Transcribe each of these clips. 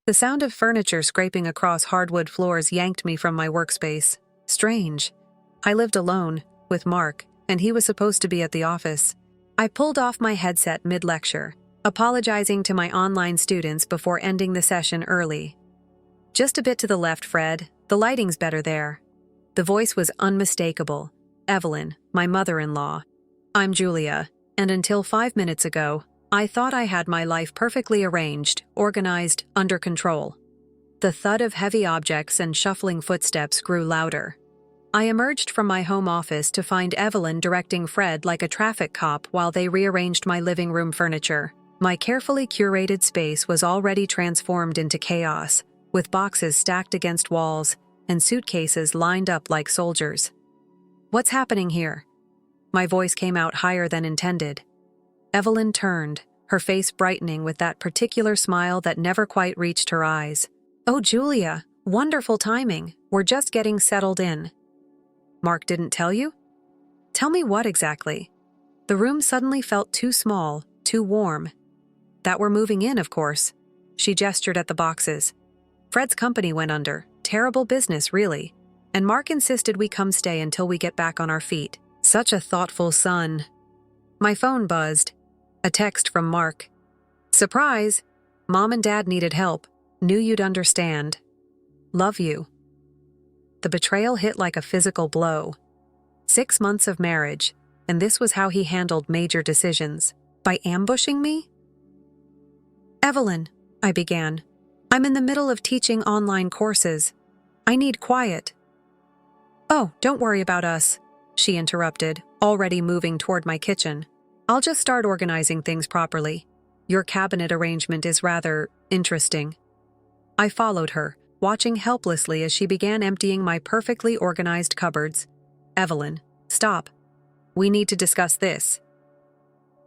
The sound of furniture scraping across hardwood floors yanked me from my workspace. Strange. I lived alone, with Mark, and he was supposed to be at the office. I pulled off my headset mid-lecture, apologizing to my online students before ending the session early. "Just a bit to the left, Fred. The lighting's better there." The voice was unmistakable. Evelyn, my mother-in-law. "I'm Julia, and until 5 minutes ago, I thought I had my life perfectly arranged, organized, under control." The thud of heavy objects and shuffling footsteps grew louder. I emerged from my home office to find Evelyn directing Fred like a traffic cop while they rearranged my living room furniture. My carefully curated space was already transformed into chaos, with boxes stacked against walls and suitcases lined up like soldiers. "What's happening here?" My voice came out higher than intended. Evelyn turned, her face brightening with that particular smile that never quite reached her eyes. "Oh, Julia, wonderful timing. We're just getting settled in." "Mark didn't tell you?" "Tell me what exactly?" The room suddenly felt too small, too warm. "That we're moving in, of course." She gestured at the boxes. "Fred's company went under. Terrible business, really. And Mark insisted we come stay until we get back on our feet. Such a thoughtful son." My phone buzzed. A text from Mark. "Surprise! Mom and Dad needed help. Knew you'd understand. Love you." The betrayal hit like a physical blow. 6 months of marriage, and this was how he handled major decisions. By ambushing me? "Evelyn," I began. "I'm in the middle of teaching online courses. I need quiet." "Oh, don't worry about us," she interrupted, already moving toward my kitchen. "I'll just start organizing things properly. Your cabinet arrangement is rather interesting." I followed her, watching helplessly as she began emptying my perfectly organized cupboards. "Evelyn, stop. We need to discuss this."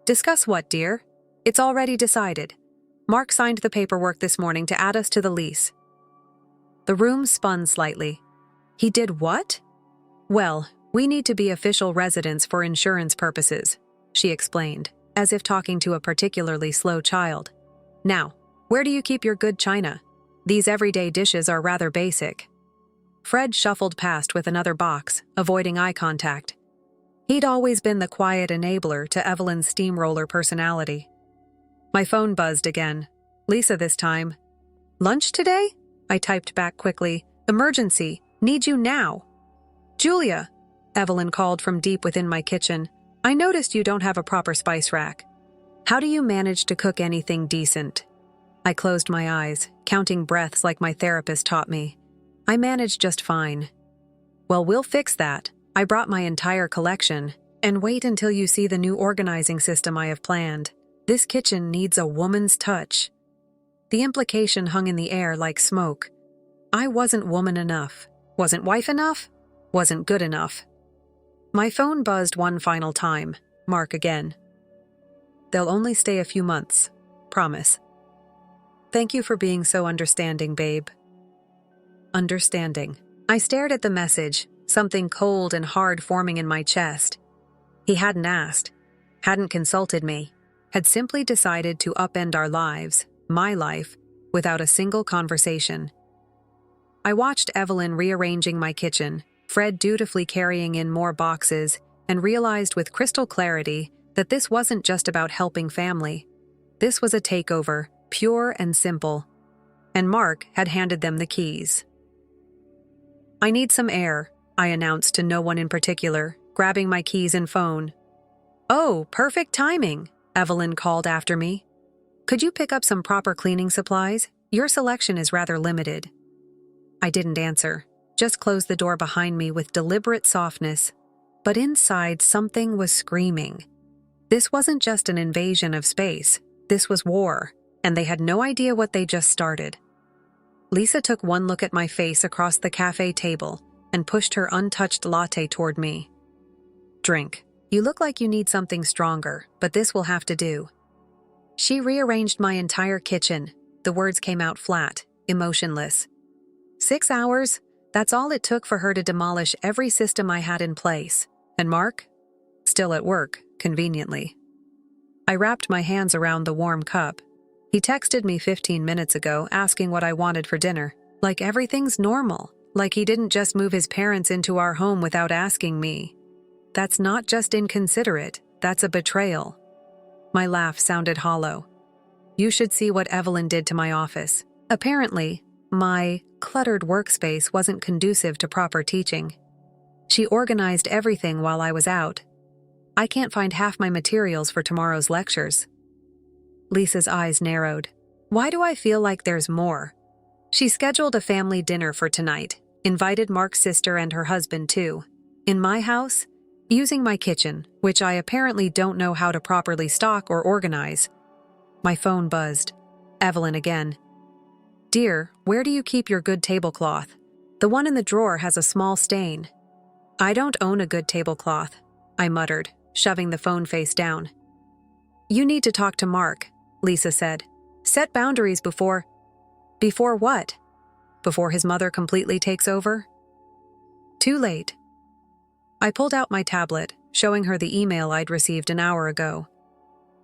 "Discuss what, dear?" "It's already decided. Mark signed the paperwork this morning to add us to the lease." The room spun slightly. "He did what?" "Well, we need to be official residents for insurance purposes," she explained, as if talking to a particularly slow child. "Now, where do you keep your good china? These everyday dishes are rather basic." Fred shuffled past with another box, avoiding eye contact. He'd always been the quiet enabler to Evelyn's steamroller personality. My phone buzzed again. Lisa this time. "Lunch today?" I typed back quickly. "Emergency. Need you now." "Julia," Evelyn called from deep within my kitchen. "I noticed you don't have a proper spice rack. How do you manage to cook anything decent?" I closed my eyes, counting breaths like my therapist taught me. "I manage just fine." "Well, we'll fix that. I brought my entire collection. And wait until you see the new organizing system I have planned. This kitchen needs a woman's touch." The implication hung in the air like smoke. I wasn't woman enough, wasn't wife enough, wasn't good enough. My phone buzzed one final time. Mark again. "They'll only stay a few months. Promise." "Thank you for being so understanding, babe." Understanding. I stared at the message, something cold and hard forming in my chest. He hadn't asked, hadn't consulted me, had simply decided to upend our lives, my life, without a single conversation. I watched Evelyn rearranging my kitchen, Fred dutifully carrying in more boxes, and realized with crystal clarity that this wasn't just about helping family. This was a takeover, pure and simple. And Mark had handed them the keys. "I need some air," I announced to no one in particular, grabbing my keys and phone. "Oh, perfect timing," Evelyn called after me. "Could you pick up some proper cleaning supplies? Your selection is rather limited." I didn't answer, just closed the door behind me with deliberate softness. But inside, something was screaming. This wasn't just an invasion of space. This was war, and they had no idea what they just started. Lisa took one look at my face across the cafe table and pushed her untouched latte toward me. "Drink. You look like you need something stronger, but this will have to do." She rearranged my entire kitchen. The words came out flat, emotionless. 6 hours? That's all it took for her to demolish every system I had in place. And Mark? Still at work, conveniently. I wrapped my hands around the warm cup. He texted me 15 minutes ago asking what I wanted for dinner. Like everything's normal. Like he didn't just move his parents into our home without asking me. That's not just inconsiderate, that's a betrayal. My laugh sounded hollow. You should see what Evelyn did to my office. Apparently, my cluttered workspace wasn't conducive to proper teaching. She organized everything while I was out. I can't find half my materials for tomorrow's lectures. Lisa's eyes narrowed. Why do I feel like there's more? She scheduled a family dinner for tonight, invited Mark's sister and her husband too. In my house, using my kitchen, which I apparently don't know how to properly stock or organize. My phone buzzed. Evelyn again. Dear, where do you keep your good tablecloth? The one in the drawer has a small stain. I don't own a good tablecloth, I muttered, shoving the phone face down. You need to talk to Mark, Lisa said. Set boundaries before... Before what? Before his mother completely takes over? Too late. I pulled out my tablet, showing her the email I'd received an hour ago.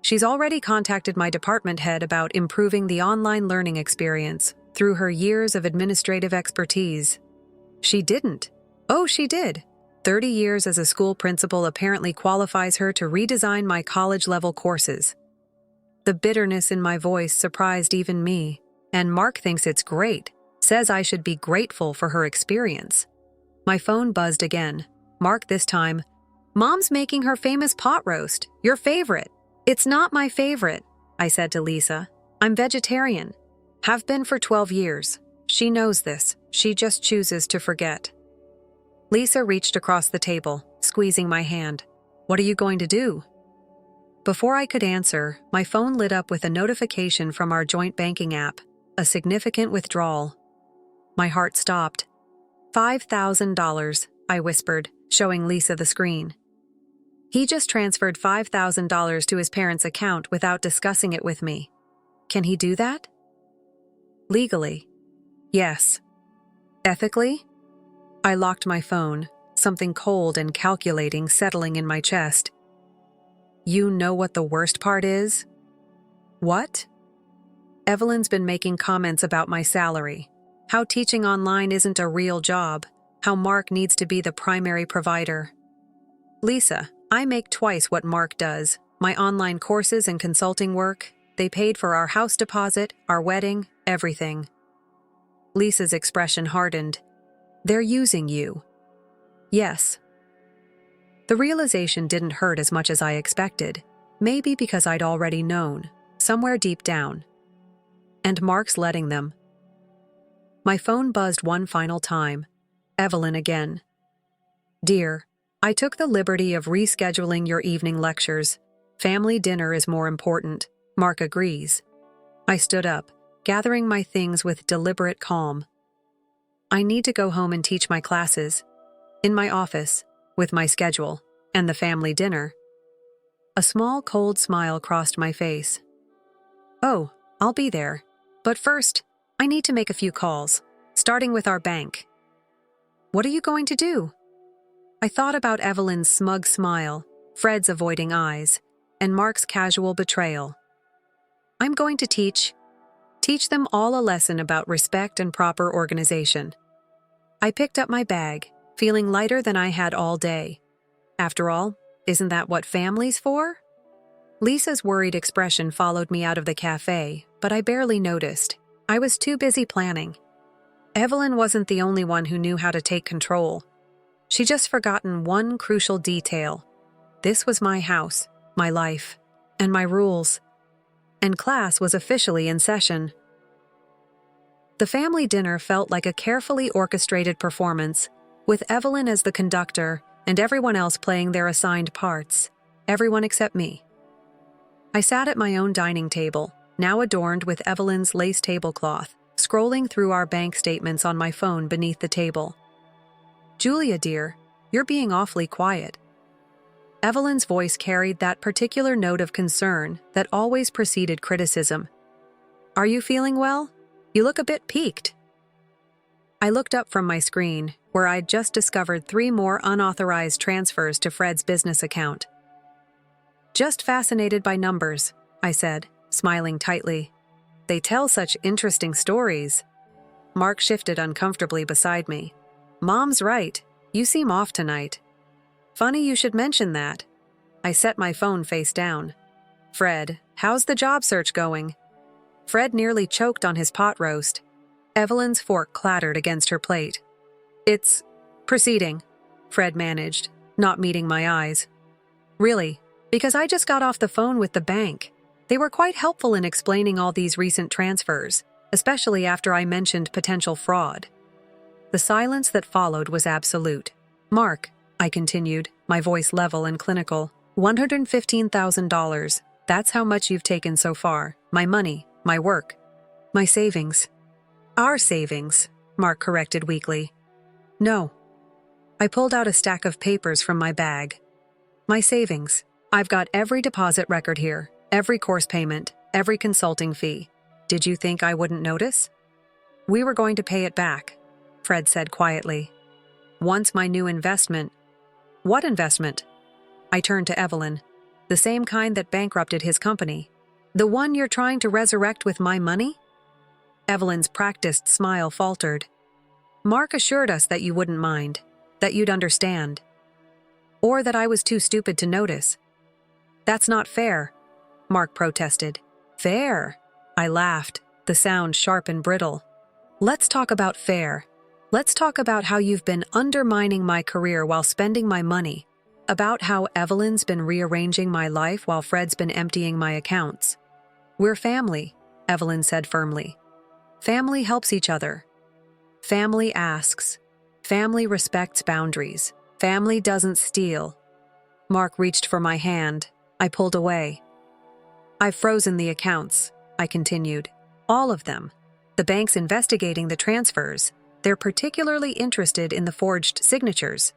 She's already contacted my department head about improving the online learning experience through her years of administrative expertise. She didn't. Oh, she did. 30 years as a school principal apparently qualifies her to redesign my college-level courses. The bitterness in my voice surprised even me, and Mark thinks it's great, says I should be grateful for her experience. My phone buzzed again. Mark this time. Mom's making her famous pot roast, your favorite. It's not my favorite, I said to Lisa. I'm vegetarian. Have been for 12 years. She knows this. She just chooses to forget. Lisa reached across the table, squeezing my hand. What are you going to do? Before I could answer, my phone lit up with a notification from our joint banking app, a significant withdrawal. My heart stopped. $5,000, I whispered, showing Lisa the screen. He just transferred $5,000 to his parents' account without discussing it with me. Can he do that? Legally. Yes. Ethically? I locked my phone, something cold and calculating settling in my chest. You know what the worst part is? What? Evelyn's been making comments about my salary, how teaching online isn't a real job, how Mark needs to be the primary provider. Lisa, I make twice what Mark does. My online courses and consulting work, they paid for our house deposit, our wedding, everything. Lisa's expression hardened. They're using you. Yes. The realization didn't hurt as much as I expected, maybe because I'd already known, somewhere deep down. And Mark's letting them. My phone buzzed one final time. Evelyn again. Dear, I took the liberty of rescheduling your evening lectures. Family dinner is more important. Mark agrees. I stood up, gathering my things with deliberate calm. I need to go home and teach my classes. In my office, with my schedule, and the family dinner. A small cold smile crossed my face. Oh, I'll be there. But first, I need to make a few calls, starting with our bank. What are you going to do? I thought about Evelyn's smug smile, Fred's avoiding eyes, and Mark's casual betrayal. I'm going to teach them all a lesson about respect and proper organization. I picked up my bag, feeling lighter than I had all day. After all, isn't that what family's for? Lisa's worried expression followed me out of the cafe, but I barely noticed. I was too busy planning. Evelyn wasn't the only one who knew how to take control. She'd just forgotten one crucial detail. This was my house, my life, and my rules. And class was officially in session. The family dinner felt like a carefully orchestrated performance, with Evelyn as the conductor and everyone else playing their assigned parts, everyone except me. I sat at my own dining table, now adorned with Evelyn's lace tablecloth, scrolling through our bank statements on my phone beneath the table. Julia, dear, you're being awfully quiet. Evelyn's voice carried that particular note of concern that always preceded criticism. Are you feeling well? You look a bit peaked. I looked up from my screen, where I'd just discovered 3 more unauthorized transfers to Fred's business account. Just fascinated by numbers, I said, smiling tightly. They tell such interesting stories. Mark shifted uncomfortably beside me. Mom's right. You seem off tonight. Funny you should mention that. I set my phone face down. Fred, how's the job search going? Fred nearly choked on his pot roast. Evelyn's fork clattered against her plate. It's proceeding, Fred managed, not meeting my eyes. Really, because I just got off the phone with the bank. They were quite helpful in explaining all these recent transfers, especially after I mentioned potential fraud. The silence that followed was absolute. Mark, I continued, my voice level and clinical, $115,000. That's how much you've taken so far. My money, my work, my savings. Our savings, Mark corrected weakly. No. I pulled out a stack of papers from my bag. My savings. I've got every deposit record here, every course payment, every consulting fee. Did you think I wouldn't notice? We were going to pay it back, Fred said quietly. Once my new investment. What investment? I turned to Evelyn. The same kind that bankrupted his company. The one you're trying to resurrect with my money? Evelyn's practiced smile faltered. Mark assured us that you wouldn't mind, that you'd understand. Or that I was too stupid to notice. That's not fair, Mark protested. Fair? I laughed, the sound sharp and brittle. Let's talk about fair. Let's talk about how you've been undermining my career while spending my money. About how Evelyn's been rearranging my life while Fred's been emptying my accounts. We're family, Evelyn said firmly. Family helps each other. Family asks. Family respects boundaries. Family doesn't steal. Mark reached for my hand. I pulled away. I've frozen the accounts, I continued. All of them. The bank's investigating the transfers. They're particularly interested in the forged signatures.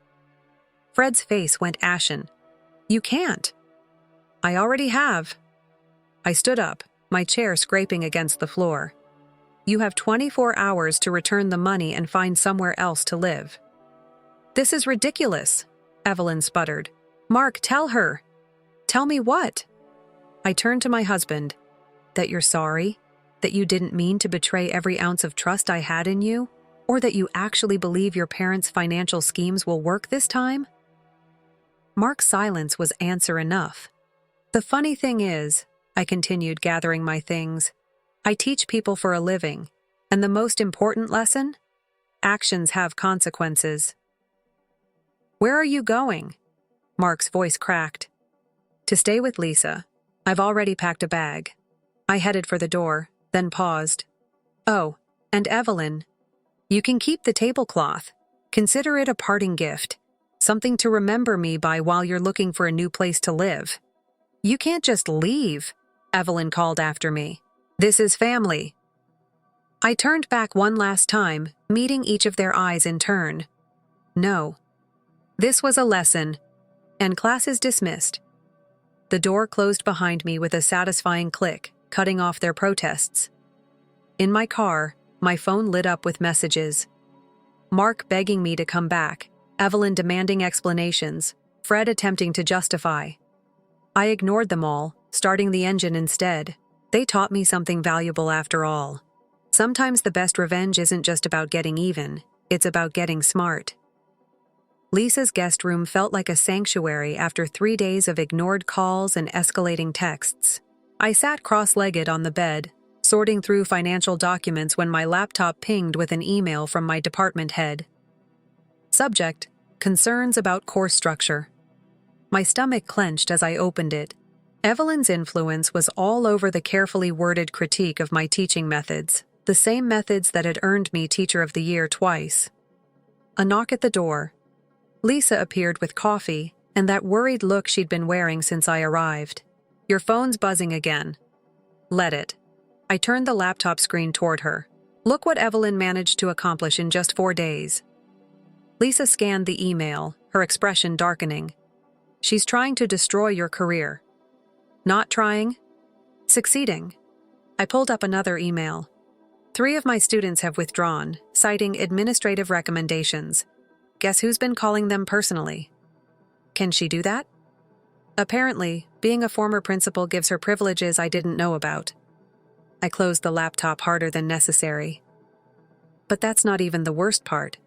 Fred's face went ashen. You can't. I already have. I stood up, my chair scraping against the floor. You have 24 hours to return the money and find somewhere else to live. This is ridiculous, Evelyn sputtered. Mark, tell her. Tell me what? I turned to my husband. That you're sorry? That you didn't mean to betray every ounce of trust I had in you? Or that you actually believe your parents' financial schemes will work this time? Mark's silence was answer enough. The funny thing is, I continued gathering my things, I teach people for a living, and the most important lesson? Actions have consequences. Where are you going? Mark's voice cracked. To stay with Lisa. I've already packed a bag. I headed for the door, then paused. Oh, and Evelyn. You can keep the tablecloth. Consider it a parting gift. Something to remember me by while you're looking for a new place to live. You can't just leave, Evelyn called after me. This is family. I turned back one last time, meeting each of their eyes in turn. No. This was a lesson, and class is dismissed. The door closed behind me with a satisfying click, cutting off their protests. In my car, my phone lit up with messages. Mark begging me to come back, Evelyn demanding explanations, Fred attempting to justify. I ignored them all, starting the engine instead. They taught me something valuable after all. Sometimes the best revenge isn't just about getting even, it's about getting smart. Lisa's guest room felt like a sanctuary after 3 days of ignored calls and escalating texts. I sat cross-legged on the bed, sorting through financial documents when my laptop pinged with an email from my department head. Subject: Concerns about course structure. My stomach clenched as I opened it. Evelyn's influence was all over the carefully worded critique of my teaching methods, the same methods that had earned me Teacher of the Year twice. A knock at the door. Lisa appeared with coffee and that worried look she'd been wearing since I arrived. Your phone's buzzing again. Let it. I turned the laptop screen toward her. Look what Evelyn managed to accomplish in just 4 days. Lisa scanned the email, her expression darkening. She's trying to destroy your career. Not trying. Succeeding. I pulled up another email. 3 of my students have withdrawn, citing administrative recommendations. Guess who's been calling them personally? Can she do that? Apparently, being a former principal gives her privileges I didn't know about. I closed the laptop harder than necessary. But that's not even the worst part.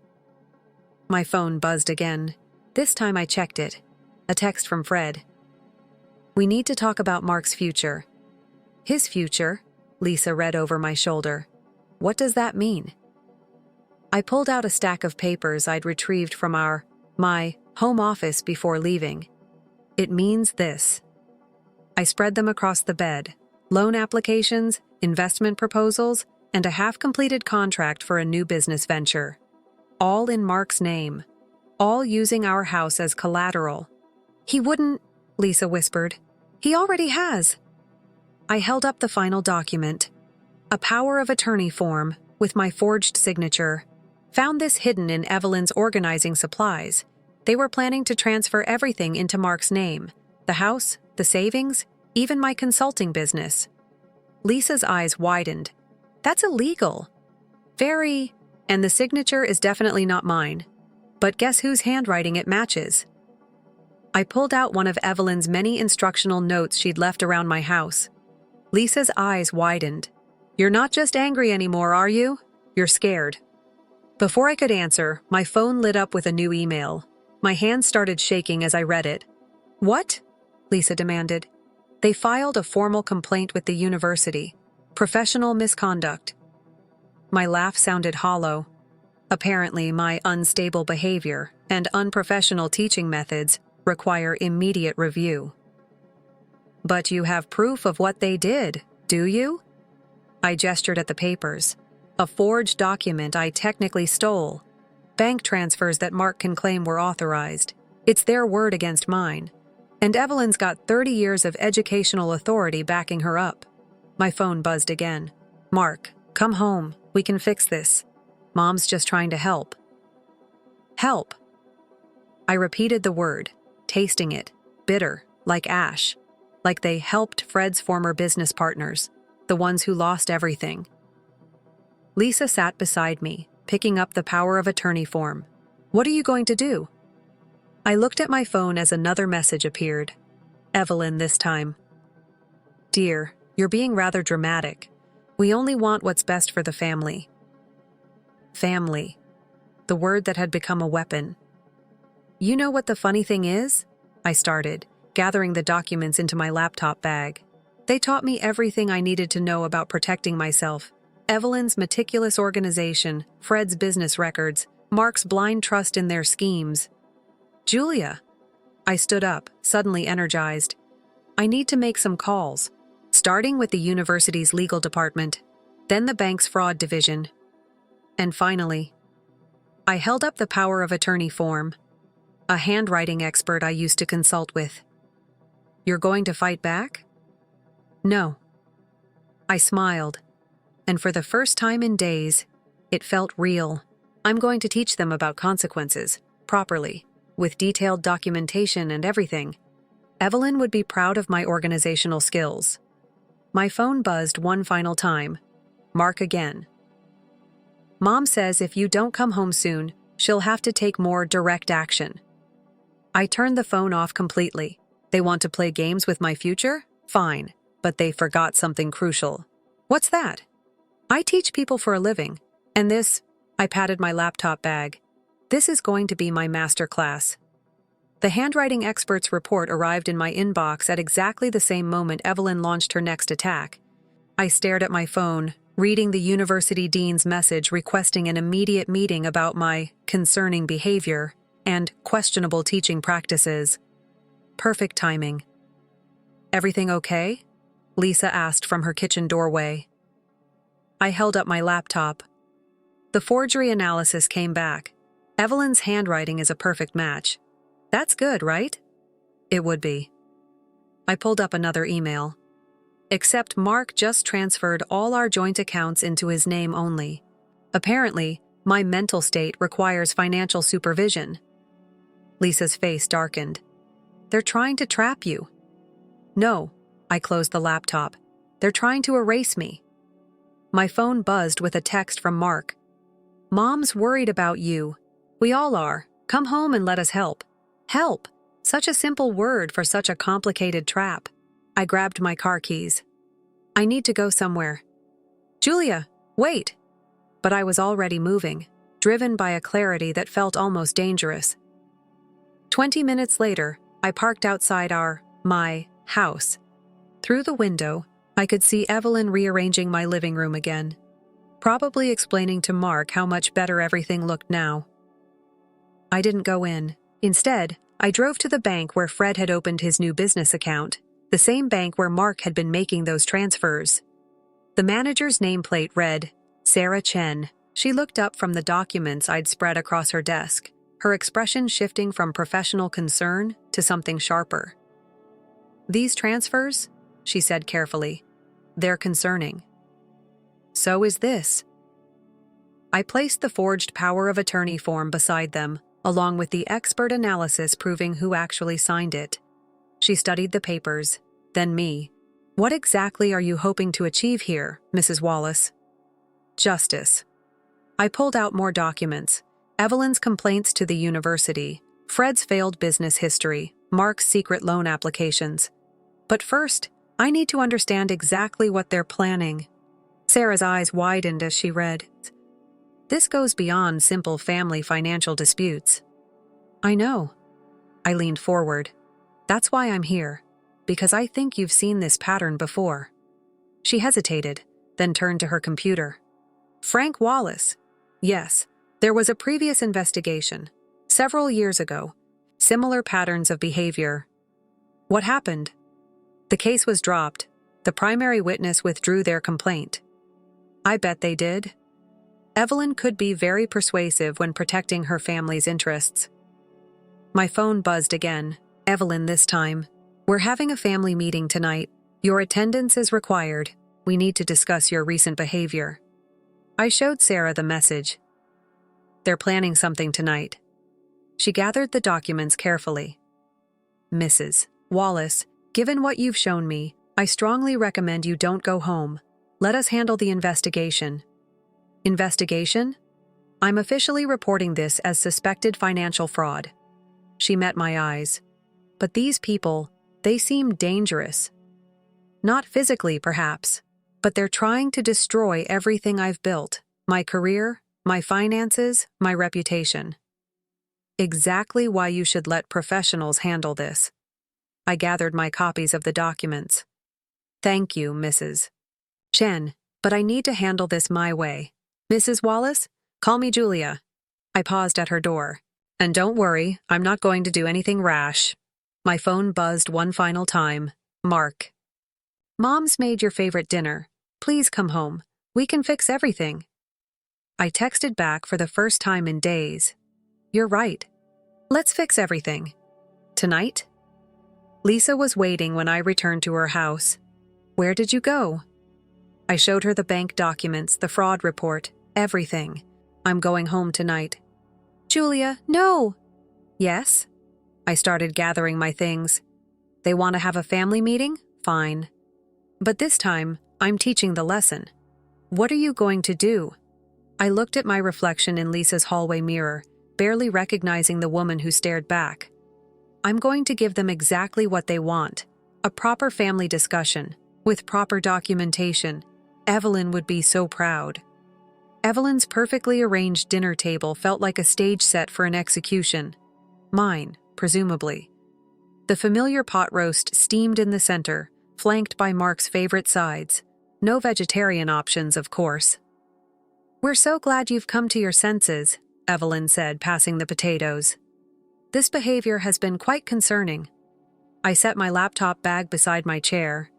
My phone buzzed again. This time I checked it. A text from Fred. "We need to talk about Mark's future." "His future?" Lisa read over my shoulder. "What does that mean?" I pulled out a stack of papers I'd retrieved from my home office before leaving. "It means this." I spread them across the bed. Loan applications, investment proposals, and a half-completed contract for a new business venture. All in Mark's name. All using our house as collateral. "He wouldn't," Lisa whispered. "He already has." I held up the final document. A power of attorney form with my forged signature. Found this hidden in Evelyn's organizing supplies. They were planning to transfer everything into Mark's name. The house, the savings, even my consulting business. Lisa's eyes widened. "That's illegal." "Very," and the signature is definitely not mine. But guess whose handwriting it matches? I pulled out one of Evelyn's many instructional notes she'd left around my house. Lisa's eyes widened. "You're not just angry anymore, are you? You're scared." Before I could answer, my phone lit up with a new email. My hands started shaking as I read it. "What?" Lisa demanded. "They filed a formal complaint with the university. Professional misconduct." My laugh sounded hollow. Apparently, my unstable behavior and unprofessional teaching methods require immediate review. "But you have proof of what they did, do you?" I gestured at the papers. "A forged document I technically stole. Bank transfers that Mark can claim were authorized. It's their word against mine. And Evelyn's got 30 years of educational authority backing her up." My phone buzzed again. "Mark, come home. We can fix this. Mom's just trying to help." "Help." I repeated the word, tasting it, bitter, like ash. Like they helped Fred's former business partners, the ones who lost everything. Lisa sat beside me, picking up the power of attorney form. "What are you going to do?" I looked at my phone as another message appeared. Evelyn this time. "Dear, you're being rather dramatic. We only want what's best for the family." Family. The word that had become a weapon. "You know what the funny thing is?" I started, gathering the documents into my laptop bag. "They taught me everything I needed to know about protecting myself. Evelyn's meticulous organization, Fred's business records, Mark's blind trust in their schemes." "Julia." I stood up, suddenly energized. "I need to make some calls, starting with the university's legal department, then the bank's fraud division. And finally," I held up the power of attorney form. "A handwriting expert I used to consult with." "You're going to fight back?" "No." I smiled, and for the first time in days, it felt real. "I'm going to teach them about consequences, properly, with detailed documentation and everything. Evelyn would be proud of my organizational skills." My phone buzzed one final time. Mark again. "Mom says if you don't come home soon, she'll have to take more direct action." I turned the phone off completely. They want to play games with my future? Fine, but they forgot something crucial. "What's that?" "I teach people for a living, and this," I patted my laptop bag, "this is going to be my master class." The handwriting expert's report arrived in my inbox at exactly the same moment Evelyn launched her next attack. I stared at my phone, reading the university dean's message requesting an immediate meeting about my concerning behavior and questionable teaching practices. Perfect timing. "Everything okay?" Lisa asked from her kitchen doorway. I held up my laptop. The forgery analysis came back. Evelyn's handwriting is a perfect match. That's good, right? It would be. I pulled up another email. "Except Mark just transferred all our joint accounts into his name only. Apparently, my mental state requires financial supervision." Lisa's face darkened. "They're trying to trap you." "No," I closed the laptop. "They're trying to erase me." My phone buzzed with a text from Mark. "Mom's worried about you. We all are. Come home and let us help." Help! Such a simple word for such a complicated trap. I grabbed my car keys. "I need to go somewhere. Julia, wait! But I was already moving, driven by a clarity that felt almost dangerous. 20 minutes later, I parked outside my house. Through the window, I could see Evelyn rearranging my living room again, probably explaining to Mark how much better everything looked now. I didn't go in. Instead, I drove to the bank where Fred had opened his new business account, the same bank where Mark had been making those transfers. The manager's nameplate read, Sarah Chen. She looked up from the documents I'd spread across her desk, her expression shifting from professional concern to something sharper. "These transfers," she said carefully, "they're concerning. So is this." I placed the forged power of attorney form beside them, along with the expert analysis proving who actually signed it. She studied the papers, then me. "What exactly are you hoping to achieve here, Mrs. Wallace?" "Justice." I pulled out more documents. Evelyn's complaints to the university, Fred's failed business history, Mark's secret loan applications. But first, I need to understand exactly what they're planning. Sarah's eyes widened as she read. "This goes beyond simple family financial disputes." "I know." I leaned forward. "That's why I'm here, because I think you've seen this pattern before." She hesitated, then turned to her computer. "Frank Wallace. Yes, there was a previous investigation, several years ago. Similar patterns of behavior. What happened?" "The case was dropped. The primary witness withdrew their complaint." "I bet they did." Evelyn could be very persuasive when protecting her family's interests. My phone buzzed again. Evelyn this time. "We're having a family meeting tonight. Your attendance is required. We need to discuss your recent behavior." I showed Sarah the message. "They're planning something tonight." She gathered the documents carefully. "Mrs. Wallace, given what you've shown me, I strongly recommend you don't go home. Let us handle the investigation." "Investigation?" "I'm officially reporting this as suspected financial fraud." She met my eyes. "But these people, they seem dangerous. Not physically, perhaps, but they're trying to destroy everything I've built, my career, my finances, my reputation." "Exactly why you should let professionals handle this." I gathered my copies of the documents. "Thank you, Mrs. Chen, but I need to handle this my way. Mrs. Wallace, call me Julia." I paused at her door. "And don't worry, I'm not going to do anything rash." My phone buzzed one final time. "Mark. Mom's made your favorite dinner. Please come home. We can fix everything." I texted back for the first time in days. "You're right. Let's fix everything. Tonight?" Lisa was waiting when I returned to her house. "Where did you go?" I showed her the bank documents, the fraud report, everything. "I'm going home tonight." "Julia, no!" "Yes?" I started gathering my things. "They want to have a family meeting? Fine. But this time, I'm teaching the lesson. What are you going to do?" I looked at my reflection in Lisa's hallway mirror, barely recognizing the woman who stared back. "I'm going to give them exactly what they want. A proper family discussion, with proper documentation. Evelyn would be so proud." Evelyn's perfectly arranged dinner table felt like a stage set for an execution. Mine, presumably. The familiar pot roast steamed in the center, flanked by Mark's favorite sides. No vegetarian options, of course. "We're so glad you've come to your senses," Evelyn said, passing the potatoes. "This behavior has been quite concerning." I set my laptop bag beside my chair.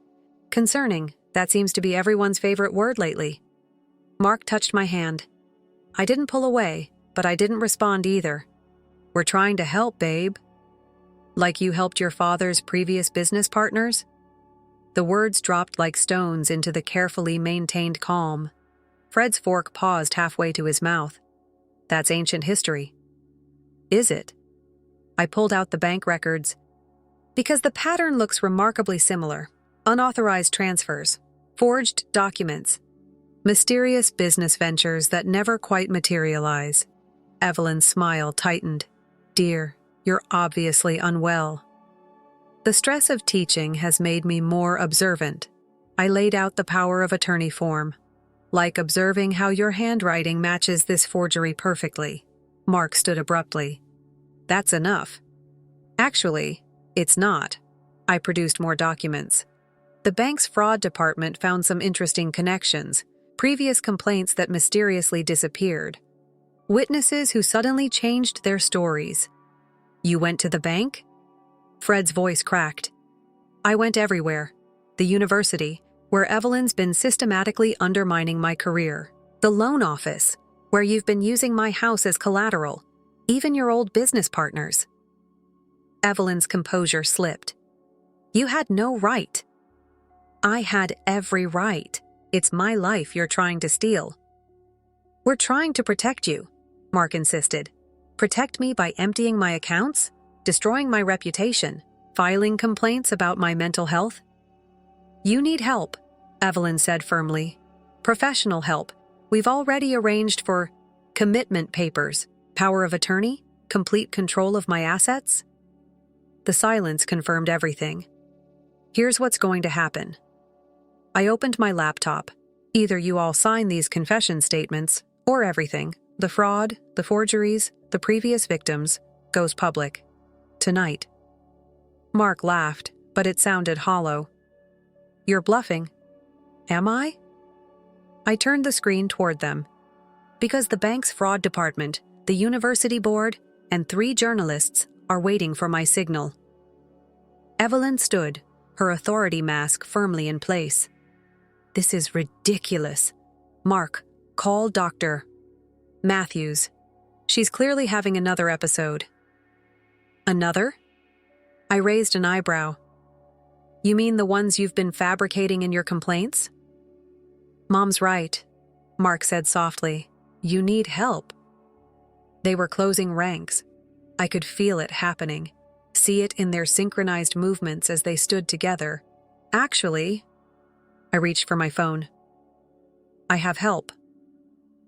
"Concerning, that seems to be everyone's favorite word lately." Mark touched my hand. I didn't pull away, but I didn't respond either. "We're trying to help, babe." "Like you helped your father's previous business partners?" The words dropped like stones into the carefully maintained calm. Fred's fork paused halfway to his mouth. "That's ancient history." "Is it?" I pulled out the bank records. "Because the pattern looks remarkably similar. Unauthorized transfers, forged documents, mysterious business ventures that never quite materialize." Evelyn's smile tightened. "Dear, you're obviously unwell." The stress of teaching has made me more observant. I laid out the power of attorney form. Like observing how your handwriting matches this forgery perfectly. Mark stood abruptly. That's enough. Actually, it's not. I produced more documents. The bank's fraud department found some interesting connections, previous complaints that mysteriously disappeared. Witnesses who suddenly changed their stories. You went to the bank? Fred's voice cracked. I went everywhere. The university, where Evelyn's been systematically undermining my career. The loan office, where you've been using my house as collateral. Even your old business partners. Evelyn's composure slipped. You had no right. I had every right. It's my life you're trying to steal. We're trying to protect you, Mark insisted. Protect me by emptying my accounts, destroying my reputation, filing complaints about my mental health? You need help, Evelyn said firmly. Professional help. We've already arranged for commitment papers, power of attorney, complete control of my assets. The silence confirmed everything. Here's what's going to happen. I opened my laptop. Either you all sign these confession statements, or everything, the fraud, the forgeries, the previous victims, goes public. Tonight. Mark laughed, but it sounded hollow. You're bluffing. Am I? I turned the screen toward them. Because the bank's fraud department, the university board, and 3 journalists are waiting for my signal. Evelyn stood, her authority mask firmly in place. This is ridiculous. Mark, call Dr. Matthews. She's clearly having another episode. Another? I raised an eyebrow. You mean the ones you've been fabricating in your complaints? Mom's right, Mark said softly. You need help. They were closing ranks. I could feel it happening, see it in their synchronized movements as they stood together. Actually, I reached for my phone. I have help.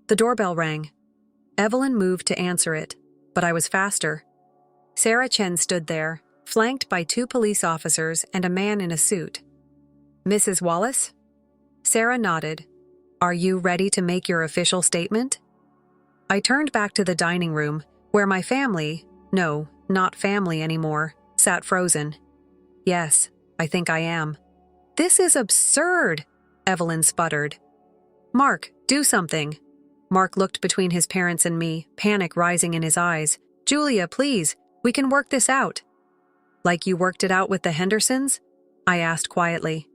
The doorbell rang. Evelyn moved to answer it, but I was faster. Sarah Chen stood there, flanked by 2 police officers and a man in a suit. Mrs. Wallace? Sarah nodded. Are you ready to make your official statement? I turned back to the dining room, where my family, no, not family anymore, sat frozen. Yes, I think I am. This is absurd, Evelyn sputtered. Mark, do something. Mark looked between his parents and me, panic rising in his eyes. Julia, please, we can work this out. Like you worked it out with the Hendersons? I asked quietly.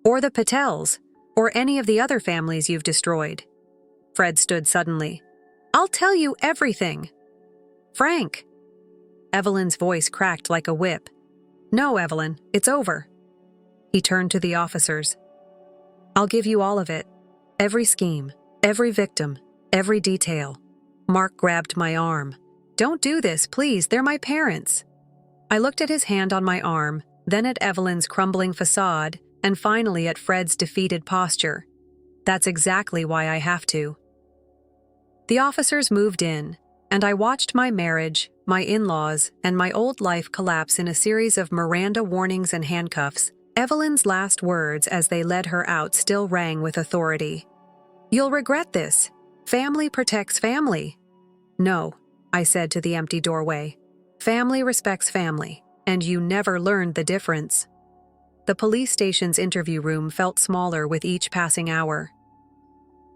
Or the Patels, or any of the other families you've destroyed. Fred stood suddenly. I'll tell you everything. Frank. Evelyn's voice cracked like a whip. No, Evelyn, it's over. He turned to the officers. I'll give you all of it. Every scheme, every victim, every detail. Mark grabbed my arm. Don't do this, please, they're my parents. I looked at his hand on my arm, then at Evelyn's crumbling facade, and finally at Fred's defeated posture. That's exactly why I have to. The officers moved in, and I watched my marriage, my in-laws, and my old life collapse in a series of Miranda warnings and handcuffs. Evelyn's last words as they led her out still rang with authority. You'll regret this. Family protects family. No, I said to the empty doorway. Family respects family, and you never learned the difference. The police station's interview room felt smaller with each passing hour.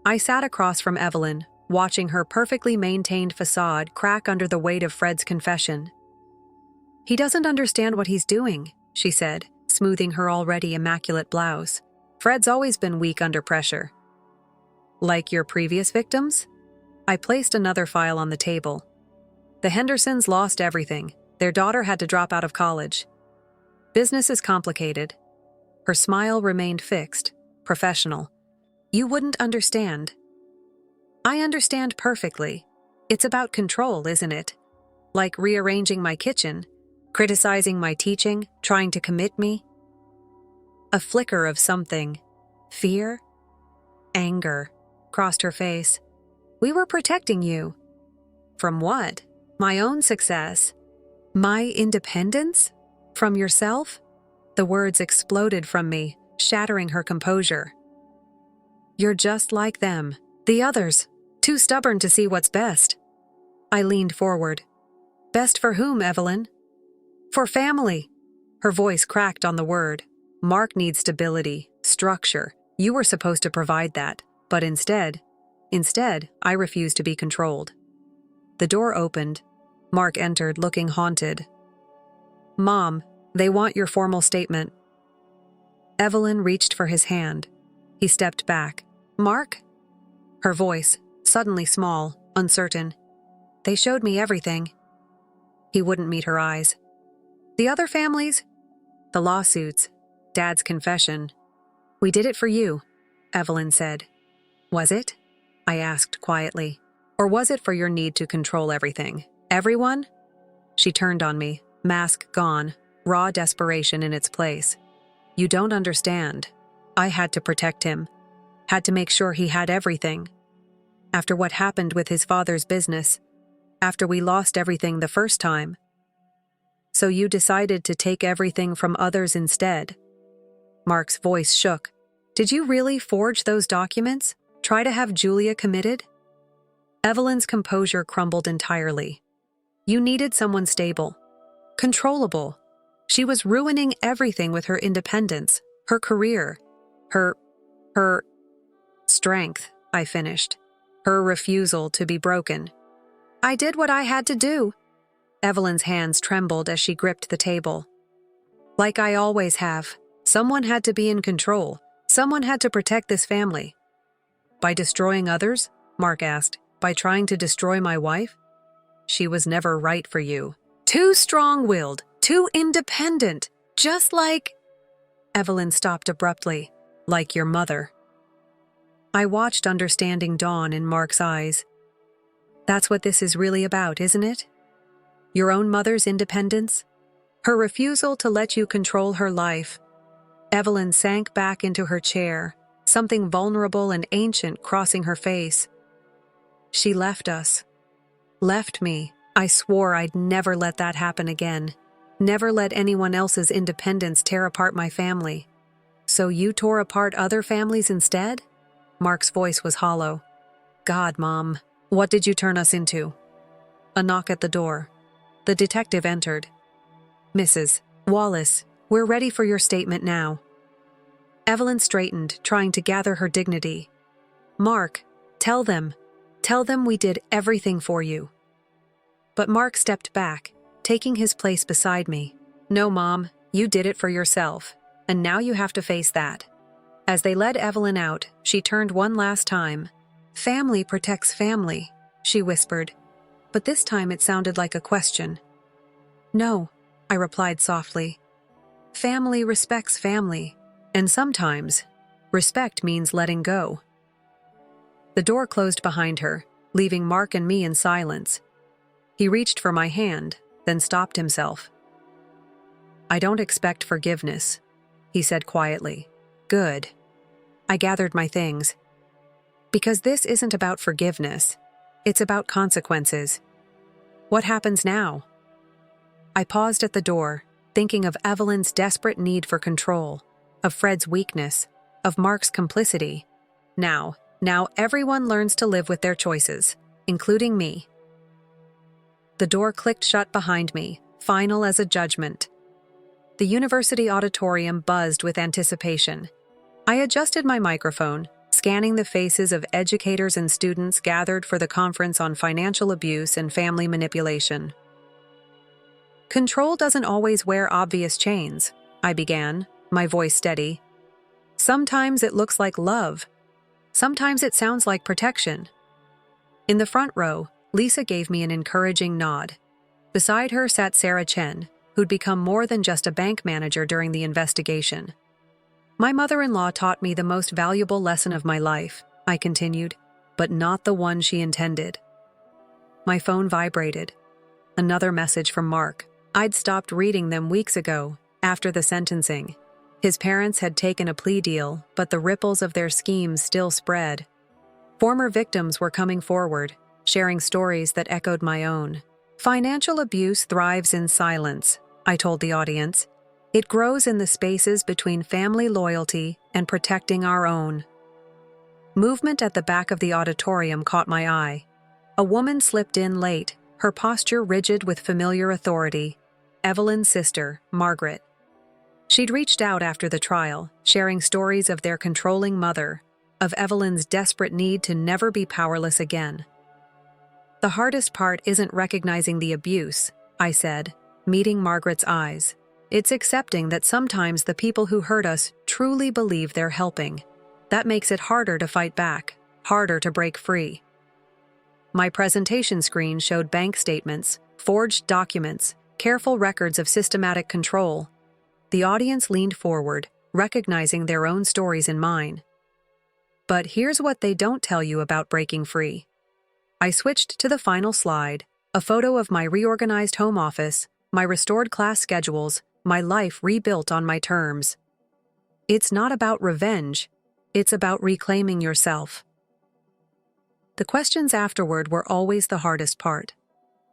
I sat across from Evelyn, watching her perfectly maintained facade crack under the weight of Fred's confession. He doesn't understand what he's doing, she said, smoothing her already immaculate blouse. Fred's always been weak under pressure. Like your previous victims? I placed another file on the table. The Hendersons lost everything. Their daughter had to drop out of college. Business is complicated. Her smile remained fixed, professional. You wouldn't understand. I understand perfectly. It's about control, isn't it? Like rearranging my kitchen, criticizing my teaching, trying to commit me. A flicker of something. Fear? Anger. Crossed her face. We were protecting you. From what? My own success? My independence? From yourself? The words exploded from me, shattering her composure. You're just like them. The others. Too stubborn to see what's best. I leaned forward. Best for whom, Evelyn? For family. Her voice cracked on the word. Mark needs stability, structure. You were supposed to provide that, but instead, I refused to be controlled. The door opened. Mark entered, looking haunted. Mom, they want your formal statement. Evelyn reached for his hand. He stepped back. Mark? Her voice, suddenly small, uncertain. They showed me everything. He wouldn't meet her eyes. The other families? The lawsuits. Dad's confession. We did it for you, Evelyn said. Was it? I asked quietly. Or was it for your need to control everything? Everyone? She turned on me, mask gone, raw desperation in its place. You don't understand. I had to protect him. Had to make sure he had everything. After what happened with his father's business. After we lost everything the first time. So you decided to take everything from others instead. Mark's voice shook. Did you really forge those documents? Try to have Julia committed? Evelyn's composure crumbled entirely. You needed someone stable. Controllable. She was ruining everything with her independence, her career, her strength, I finished. Her refusal to be broken. I did what I had to do. Evelyn's hands trembled as she gripped the table. Like I always have. Someone had to be in control. Someone had to protect this family. By destroying others? Mark asked. By trying to destroy my wife? She was never right for you. Too strong-willed, too independent, just like... Evelyn stopped abruptly. Like your mother. I watched understanding dawn in Mark's eyes. That's what this is really about, isn't it? Your own mother's independence? Her refusal to let you control her life. Evelyn sank back into her chair, something vulnerable and ancient crossing her face. She left us. Left me. I swore I'd never let that happen again. Never let anyone else's independence tear apart my family. So you tore apart other families instead? Mark's voice was hollow. God, Mom, what did you turn us into? A knock at the door. The detective entered. Mrs. Wallace, we're ready for your statement now. Evelyn straightened, trying to gather her dignity. Mark, tell them we did everything for you. But Mark stepped back, taking his place beside me. No, Mom, you did it for yourself, and now you have to face that. As they led Evelyn out, she turned one last time. Family protects family, she whispered, but this time it sounded like a question. No, I replied softly. Family respects family, and sometimes, respect means letting go. The door closed behind her, leaving Mark and me in silence. He reached for my hand, then stopped himself. I don't expect forgiveness, he said quietly. Good. I gathered my things. Because this isn't about forgiveness. It's about consequences. What happens now? I paused at the door, thinking of Evelyn's desperate need for control, of Fred's weakness, of Mark's complicity. Now everyone learns to live with their choices, including me. The door clicked shut behind me, final as a judgment. The university auditorium buzzed with anticipation. I adjusted my microphone, scanning the faces of educators and students gathered for the conference on financial abuse and family manipulation. Control doesn't always wear obvious chains, I began, my voice steady. Sometimes it looks like love. Sometimes it sounds like protection. In the front row, Lisa gave me an encouraging nod. Beside her sat Sarah Chen, who'd become more than just a bank manager during the investigation. My mother-in-law taught me the most valuable lesson of my life, I continued, but not the one she intended. My phone vibrated. Another message from Mark. I'd stopped reading them weeks ago, after the sentencing. His parents had taken a plea deal, but the ripples of their schemes still spread. Former victims were coming forward, sharing stories that echoed my own. Financial abuse thrives in silence, I told the audience. It grows in the spaces between family loyalty and protecting our own. Movement at the back of the auditorium caught my eye. A woman slipped in late, her posture rigid with familiar authority. Evelyn's sister, Margaret. She'd reached out after the trial, sharing stories of their controlling mother, of Evelyn's desperate need to never be powerless again. "The hardest part isn't recognizing the abuse," I said, meeting Margaret's eyes. "It's accepting that sometimes the people who hurt us truly believe they're helping. That makes it harder to fight back, harder to break free." My presentation screen showed bank statements, forged documents, careful records of systematic control. The audience leaned forward, recognizing their own stories in mine. But here's what they don't tell you about breaking free. I switched to the final slide, a photo of my reorganized home office, my restored class schedules, my life rebuilt on my terms. It's not about revenge, it's about reclaiming yourself. The questions afterward were always the hardest part.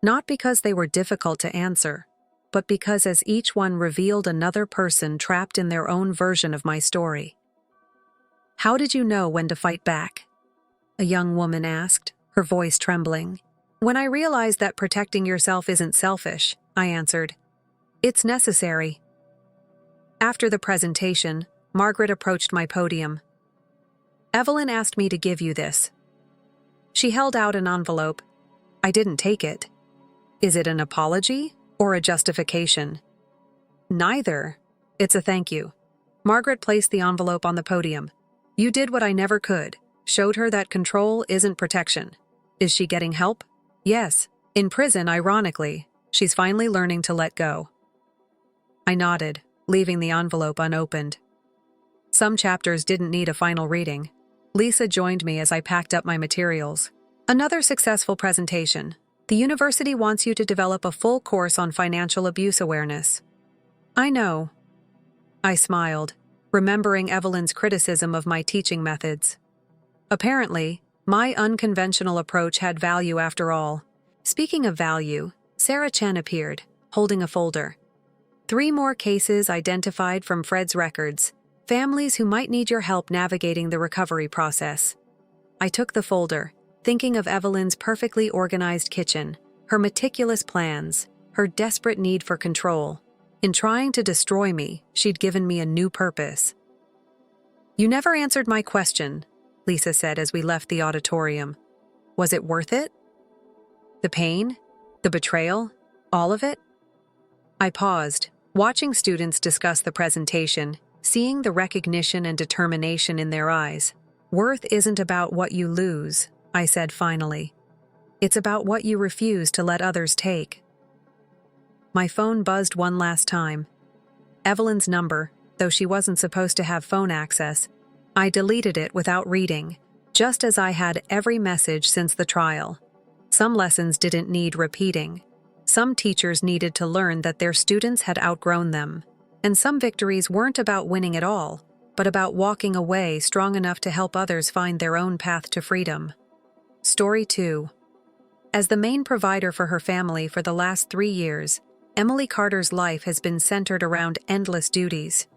Not because they were difficult to answer, but because as each one revealed another person trapped in their own version of my story. "How did you know when to fight back?" a young woman asked, her voice trembling. "When I realized that protecting yourself isn't selfish," I answered. "It's necessary." After the presentation, Margaret approached my podium. "Evelyn asked me to give you this." She held out an envelope. I didn't take it. Is it an apology or a justification? Neither. It's a thank you. Margaret placed the envelope on the podium. "You did what I never could, showed her that control isn't protection." "Is she getting help?" "Yes. In prison, ironically. She's finally learning to let go." I nodded, leaving the envelope unopened. Some chapters didn't need a final reading. Lisa joined me as I packed up my materials. "Another successful presentation. The university wants you to develop a full course on financial abuse awareness." "I know." I smiled, remembering Evelyn's criticism of my teaching methods. Apparently, my unconventional approach had value after all. Speaking of value, Sarah Chen appeared, holding a folder. 3 more cases identified from Fred's records, families who might need your help navigating the recovery process. I took the folder, thinking of Evelyn's perfectly organized kitchen, her meticulous plans, her desperate need for control. In trying to destroy me, she'd given me a new purpose. "You never answered my question," Lisa said as we left the auditorium. "Was it worth it? The pain? The betrayal? All of it?" I paused, watching students discuss the presentation, seeing the recognition and determination in their eyes. "Worth isn't about what you lose," I said finally. "It's about what you refuse to let others take." My phone buzzed one last time. Evelyn's number, though she wasn't supposed to have phone access. I deleted it without reading, just as I had every message since the trial. Some lessons didn't need repeating. Some teachers needed to learn that their students had outgrown them. And some victories weren't about winning at all, but about walking away strong enough to help others find their own path to freedom. Story 2. As the main provider for her family for the last 3 years, Emily Carter's life has been centered around endless duties.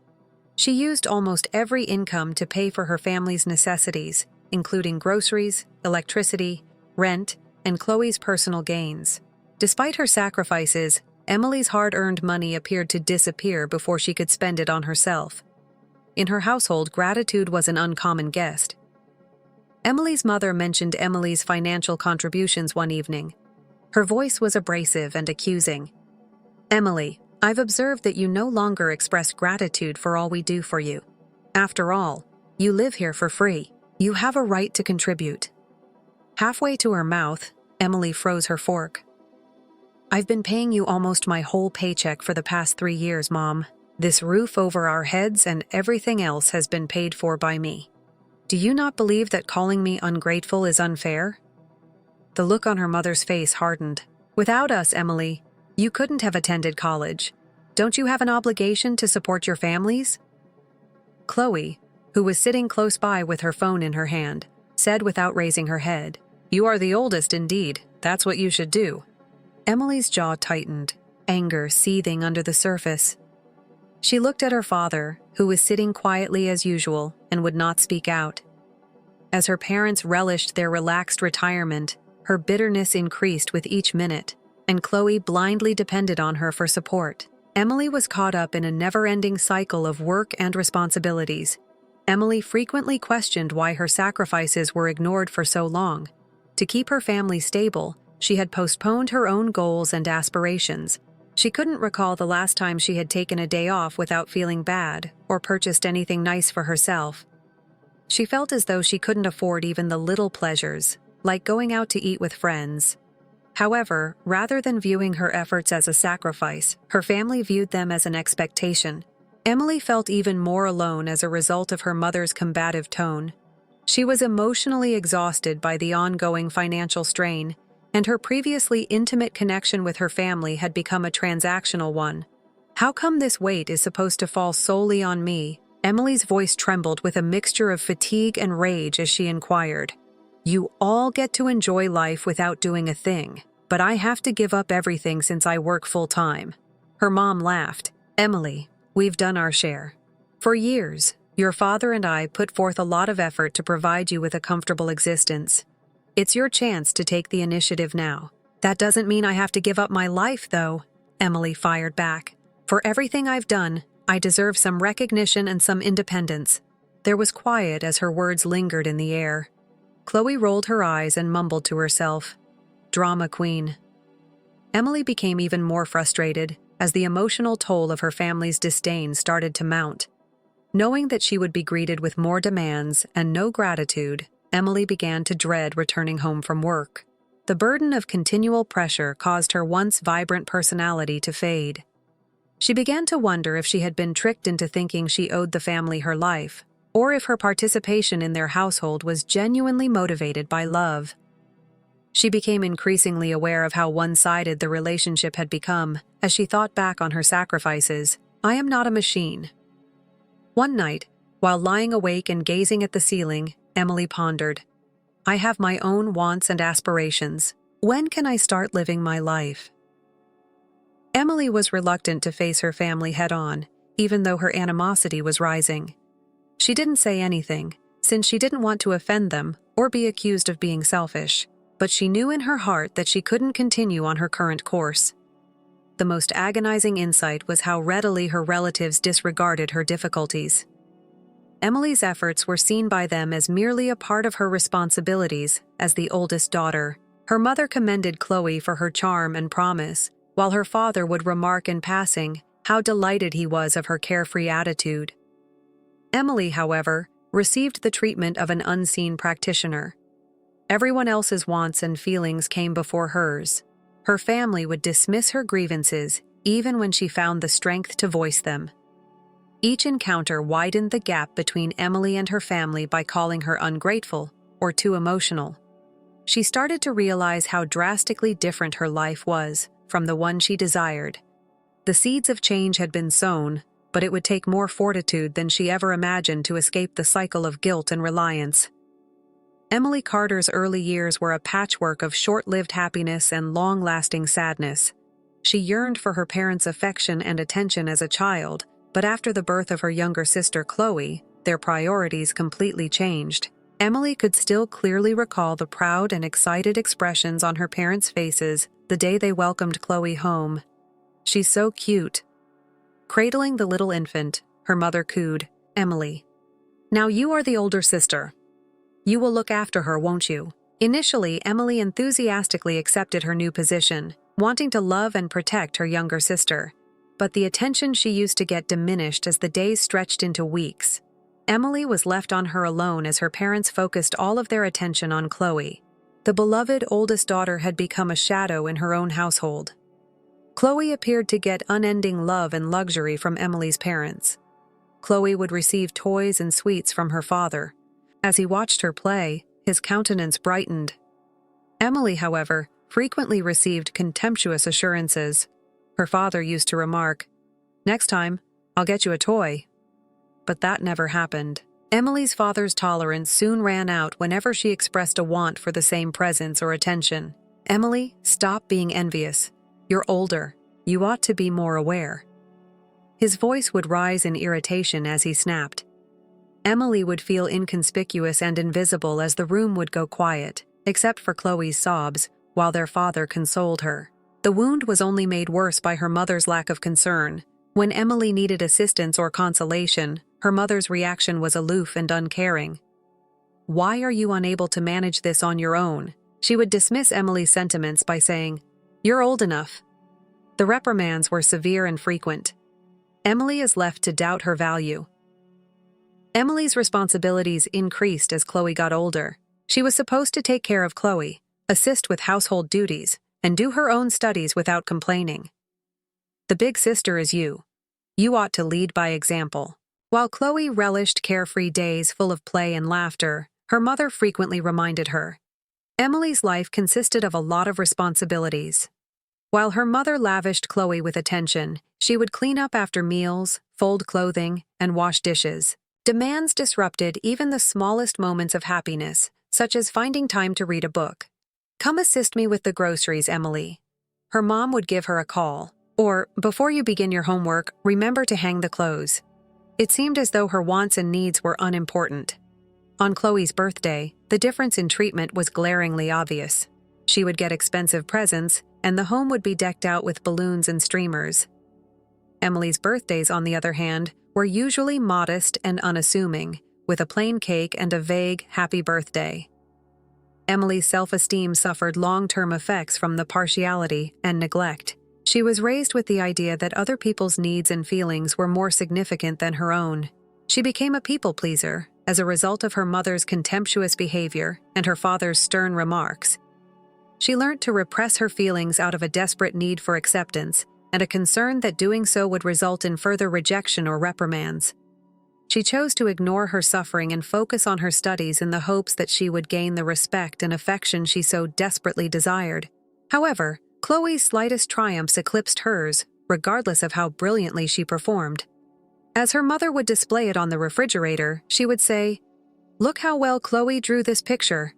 She used almost every income to pay for her family's necessities, including groceries, electricity, rent, and Chloe's personal gains. Despite her sacrifices, Emily's hard-earned money appeared to disappear before she could spend it on herself. In her household, gratitude was an uncommon guest. Emily's mother mentioned Emily's financial contributions one evening. Her voice was abrasive and accusing. "Emily, I've observed that you no longer express gratitude for all we do for you. After all, you live here for free. You have a right to contribute." Halfway to her mouth, Emily froze her fork. "I've been paying you almost my whole paycheck for the past 3 years, Mom. This roof over our heads and everything else has been paid for by me. Do you not believe that calling me ungrateful is unfair?" The look on her mother's face hardened. "Without us, Emily, you couldn't have attended college. Don't you have an obligation to support your families?" Chloe, who was sitting close by with her phone in her hand, said without raising her head, "You are the oldest indeed. That's what you should do." Emily's jaw tightened, anger seething under the surface. She looked at her father, who was sitting quietly as usual and would not speak out. As her parents relished their relaxed retirement, her bitterness increased with each minute, and Chloe blindly depended on her for support. Emily was caught up in a never-ending cycle of work and responsibilities. Emily frequently questioned why her sacrifices were ignored for so long. To keep her family stable, she had postponed her own goals and aspirations. She couldn't recall the last time she had taken a day off without feeling bad or purchased anything nice for herself. She felt as though she couldn't afford even the little pleasures, like going out to eat with friends. However, rather than viewing her efforts as a sacrifice, her family viewed them as an expectation. Emily felt even more alone as a result of her mother's combative tone. She was emotionally exhausted by the ongoing financial strain, and her previously intimate connection with her family had become a transactional one. "How come this weight is supposed to fall solely on me?" Emily's voice trembled with a mixture of fatigue and rage as she inquired. "You all get to enjoy life without doing a thing, but I have to give up everything since I work full-time." Her mom laughed. "Emily, we've done our share. For years, your father and I put forth a lot of effort to provide you with a comfortable existence. It's your chance to take the initiative now." "That doesn't mean I have to give up my life, though," Emily fired back. "For everything I've done, I deserve some recognition and some independence." There was quiet as her words lingered in the air. Chloe rolled her eyes and mumbled to herself, "Drama queen." Emily became even more frustrated as the emotional toll of her family's disdain started to mount. Knowing that she would be greeted with more demands and no gratitude, Emily began to dread returning home from work. The burden of continual pressure caused her once vibrant personality to fade. She began to wonder if she had been tricked into thinking she owed the family her life, or if her participation in their household was genuinely motivated by love. She became increasingly aware of how one-sided the relationship had become as she thought back on her sacrifices. "I am not a machine." One night, while lying awake and gazing at the ceiling, Emily pondered, "I have my own wants and aspirations. When can I start living my life?" Emily was reluctant to face her family head-on, even though her animosity was rising. She didn't say anything, since she didn't want to offend them or be accused of being selfish, but she knew in her heart that she couldn't continue on her current course. The most agonizing insight was how readily her relatives disregarded her difficulties. Emily's efforts were seen by them as merely a part of her responsibilities as the oldest daughter. Her mother commended Chloe for her charm and promise, while her father would remark in passing how delighted he was of her carefree attitude. Emily, however, received the treatment of an unseen practitioner. Everyone else's wants and feelings came before hers. Her family would dismiss her grievances even when she found the strength to voice them. Each encounter widened the gap between Emily and her family by calling her ungrateful or too emotional. She started to realize how drastically different her life was from the one she desired. The seeds of change had been sown, but it would take more fortitude than she ever imagined to escape the cycle of guilt and reliance. Emily Carter's early years were a patchwork of short-lived happiness and long-lasting sadness. She yearned for her parents' affection and attention as a child, but after the birth of her younger sister Chloe, their priorities completely changed. Emily could still clearly recall the proud and excited expressions on her parents' faces the day they welcomed Chloe home. "She's so cute." Cradling the little infant, her mother cooed, "Emily, now you are the older sister. You will look after her, won't you?" Initially, Emily enthusiastically accepted her new position, wanting to love and protect her younger sister. But the attention she used to get diminished as the days stretched into weeks. Emily was left on her alone as her parents focused all of their attention on Chloe. The beloved oldest daughter had become a shadow in her own household. Chloe appeared to get unending love and luxury from Emily's parents. Chloe would receive toys and sweets from her father. As he watched her play, his countenance brightened. Emily, however, frequently received contemptuous assurances. Her father used to remark, "Next time, I'll get you a toy." But that never happened. Emily's father's tolerance soon ran out whenever she expressed a want for the same presence or attention. "Emily, stop being envious. You're older. You ought to be more aware." His voice would rise in irritation as he snapped, Emily would feel inconspicuous and invisible as the room would go quiet, except for Chloe's sobs, while their father consoled her. The wound was only made worse by her mother's lack of concern. When Emily needed assistance or consolation, her mother's reaction was aloof and uncaring. "Why are you unable to manage this on your own?" She would dismiss Emily's sentiments by saying, "You're old enough." The reprimands were severe and frequent. Emily is left to doubt her value. Emily's responsibilities increased as Chloe got older. She was supposed to take care of Chloe, assist with household duties, and do her own studies without complaining. "The big sister is you. You ought to lead by example." While Chloe relished carefree days full of play and laughter, her mother frequently reminded her. Emily's life consisted of a lot of responsibilities. While her mother lavished Chloe with attention, she would clean up after meals, fold clothing, and wash dishes. Demands disrupted even the smallest moments of happiness, such as finding time to read a book. "Come assist me with the groceries, Emily." Her mom would give her a call. Or, "Before you begin your homework, remember to hang the clothes." It seemed as though her wants and needs were unimportant. On Chloe's birthday, the difference in treatment was glaringly obvious. She would get expensive presents, and the home would be decked out with balloons and streamers. Emily's birthdays, on the other hand, were usually modest and unassuming, with a plain cake and a vague "happy birthday." Emily's self-esteem suffered long-term effects from the partiality and neglect. She was raised with the idea that other people's needs and feelings were more significant than her own. She became a people-pleaser as a result of her mother's contemptuous behavior and her father's stern remarks. She learned to repress her feelings out of a desperate need for acceptance and a concern that doing so would result in further rejection or reprimands. She chose to ignore her suffering and focus on her studies in the hopes that she would gain the respect and affection she so desperately desired. However, Chloe's slightest triumphs eclipsed hers, regardless of how brilliantly she performed. As her mother would display it on the refrigerator, she would say, "Look how well Chloe drew this picture."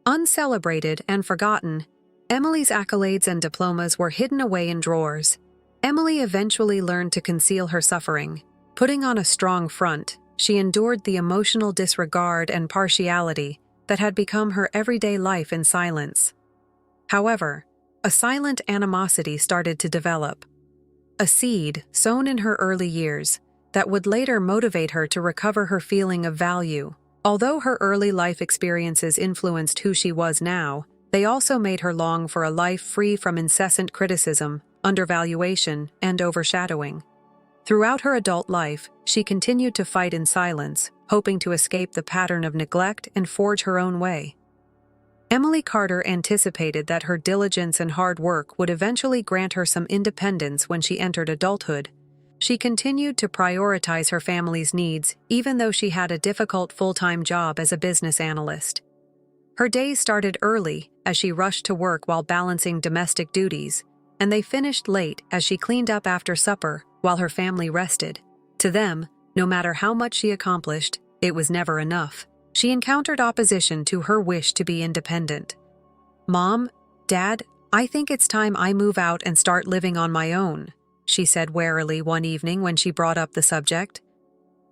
Uncelebrated and forgotten, Emily's accolades and diplomas were hidden away in drawers. Emily eventually learned to conceal her suffering. Putting on a strong front, she endured the emotional disregard and partiality that had become her everyday life in silence. However, a silent animosity started to develop. A seed sown in her early years that would later motivate her to recover her feeling of value. Although her early life experiences influenced who she was now, they also made her long for a life free from incessant criticism, undervaluation, and overshadowing. Throughout her adult life, she continued to fight in silence, hoping to escape the pattern of neglect and forge her own way. Emily Carter anticipated that her diligence and hard work would eventually grant her some independence when she entered adulthood. She continued to prioritize her family's needs, even though she had a difficult full-time job as a business analyst. Her days started early as she rushed to work while balancing domestic duties, and they finished late as she cleaned up after supper while her family rested. To them, no matter how much she accomplished, it was never enough. She encountered opposition to her wish to be independent. "Mom, Dad, I think it's time I move out and start living on my own," she said warily one evening when she brought up the subject.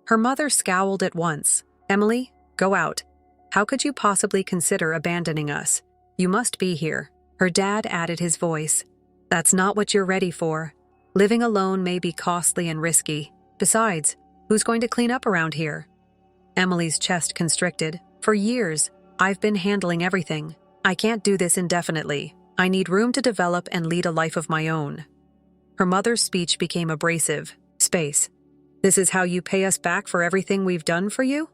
Her mother scowled at once. "Emily, go out. How could you possibly consider abandoning us? You must be here." Her dad added his voice. "That's not what you're ready for. Living alone may be costly and risky. Besides, who's going to clean up around here?" Emily's chest constricted. "For years, I've been handling everything. I can't do this indefinitely. I need room to develop and lead a life of my own." Her mother's speech became abrasive. "Space. This is how you pay us back for everything we've done for you?"